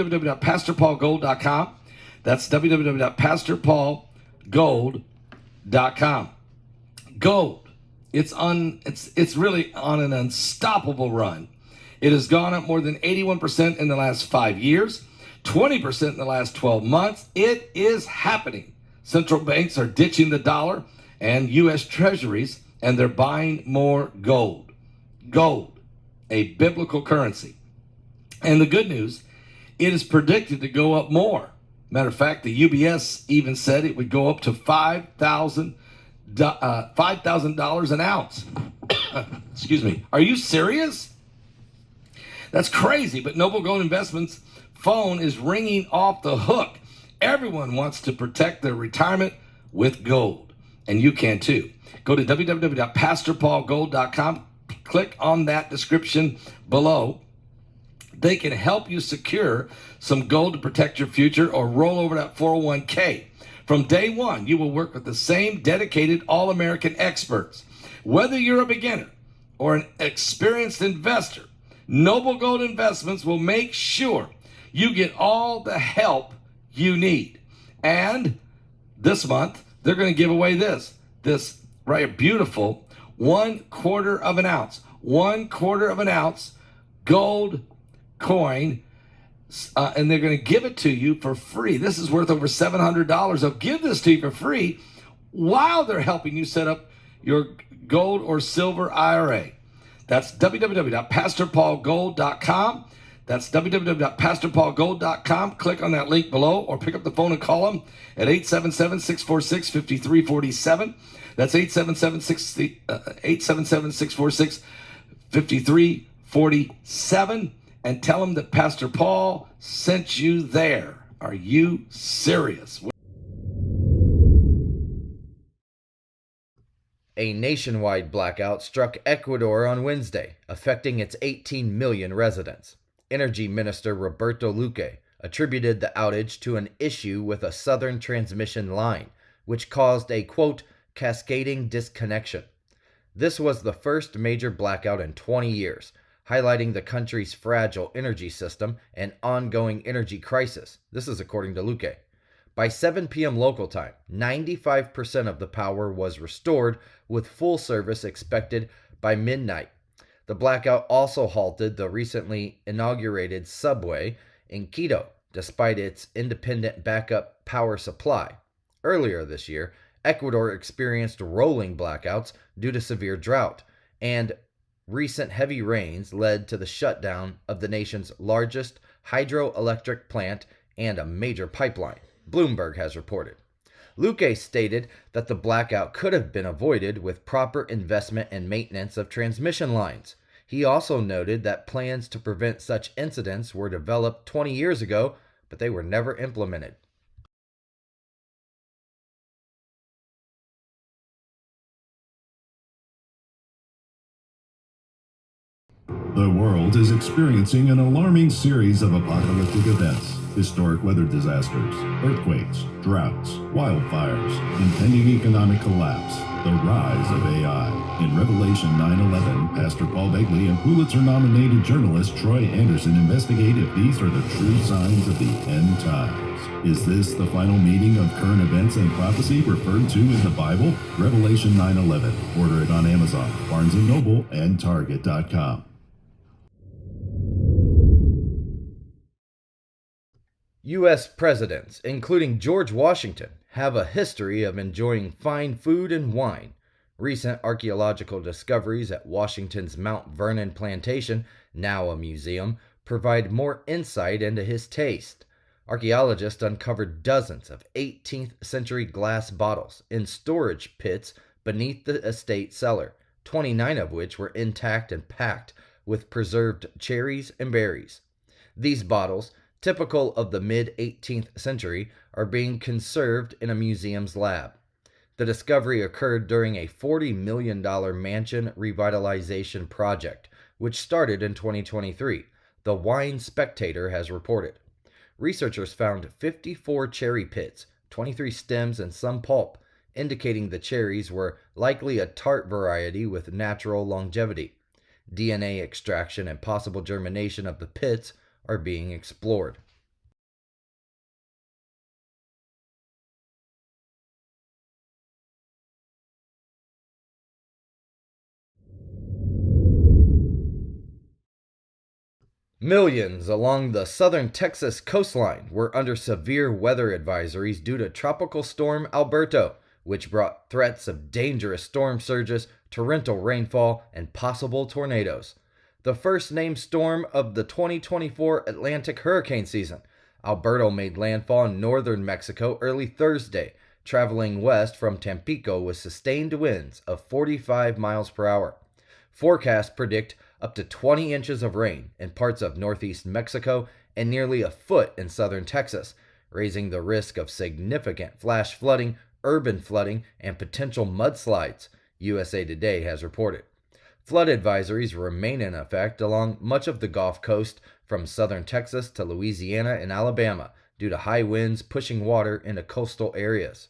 www.pastorpaulgold.com. That's www.pastorpaulgold.com. Gold. It's really on an unstoppable run. It has gone up more than 81% in the last 5 years, 20% in the last 12 months. It is happening. Central banks are ditching the dollar and U.S. treasuries, and they're buying more gold. Gold, a biblical currency. And the good news, it is predicted to go up more. Matter of fact, the UBS even said it would go up to $5,000 an ounce. Excuse me. Are you serious? That's crazy, but Noble Gold Investments' phone is ringing off the hook. Everyone wants to protect their retirement with gold, and you can too. Go to www.pastorpaulgold.com, click on that description below. They can help you secure some gold to protect your future or roll over that 401k. From day one, you will work with the same dedicated all-American experts. Whether you're a beginner or an experienced investor, Noble Gold Investments will make sure you get all the help you need. And this month, they're going to give away this right, beautiful 1/4 of an ounce, 1/4 of an ounce gold coin, and they're going to give it to you for free. This is worth over $700. They'll give this to you for free while they're helping you set up your gold or silver IRA. That's www.pastorpaulgold.com. That's www.pastorpaulgold.com. Click on that link below or pick up the phone and call them at 877-646-5347. That's 877-646-5347. And tell them that Pastor Paul sent you there. Are you serious? A nationwide blackout struck Ecuador on Wednesday, affecting its 18 million residents. Energy Minister Roberto Luque attributed the outage to an issue with a southern transmission line, which caused a, quote, cascading disconnection. This was the first major blackout in 20 years, highlighting the country's fragile energy system and ongoing energy crisis. This is according to Luque. By 7 p.m. local time, 95% of the power was restored, with full service expected by midnight. The blackout also halted the recently inaugurated subway in Quito, despite its independent backup power supply. Earlier this year, Ecuador experienced rolling blackouts due to severe drought, and recent heavy rains led to the shutdown of the nation's largest hydroelectric plant and a major pipeline, Bloomberg has reported. Luque stated that the blackout could have been avoided with proper investment and maintenance of transmission lines. He also noted that plans to prevent such incidents were developed 20 years ago, but they were never implemented. The world is experiencing an alarming series of apocalyptic events. Historic weather disasters, earthquakes, droughts, wildfires, impending economic collapse, the rise of AI. In Revelation 9/11, Pastor Paul Begley and Pulitzer-nominated journalist Troy Anderson investigate if these are the true signs of the end times. Is this the final meeting of current events and prophecy referred to in the Bible? Revelation 9/11. Order it on Amazon, Barnes & Noble, and Target.com. U.S. presidents, including George Washington, have a history of enjoying fine food and wine. Recent archaeological discoveries at Washington's Mount Vernon plantation, now a museum, provide more insight into his taste. Archaeologists uncovered dozens of 18th century glass bottles in storage pits beneath the estate cellar, 29 of which were intact and packed with preserved cherries and berries. These bottles, typical of the mid-18th century, are being conserved in a museum's lab. The discovery occurred during a $40 million mansion revitalization project, which started in 2023, the Wine Spectator has reported. Researchers found 54 cherry pits, 23 stems, and some pulp, indicating the cherries were likely a tart variety with natural longevity. DNA extraction and possible germination of the pits are being explored. Millions along the southern Texas coastline were under severe weather advisories due to Tropical Storm Alberto, which brought threats of dangerous storm surges, torrential rainfall, and possible tornadoes. The first named storm of the 2024 Atlantic hurricane season, Alberto made landfall in northern Mexico early Thursday, traveling west from Tampico with sustained winds of 45 miles per hour. Forecasts predict up to 20 inches of rain in parts of northeast Mexico and nearly a foot in southern Texas, raising the risk of significant flash flooding, urban flooding, and potential mudslides, USA Today has reported. Flood advisories remain in effect along much of the Gulf Coast from southern Texas to Louisiana and Alabama due to high winds pushing water into coastal areas.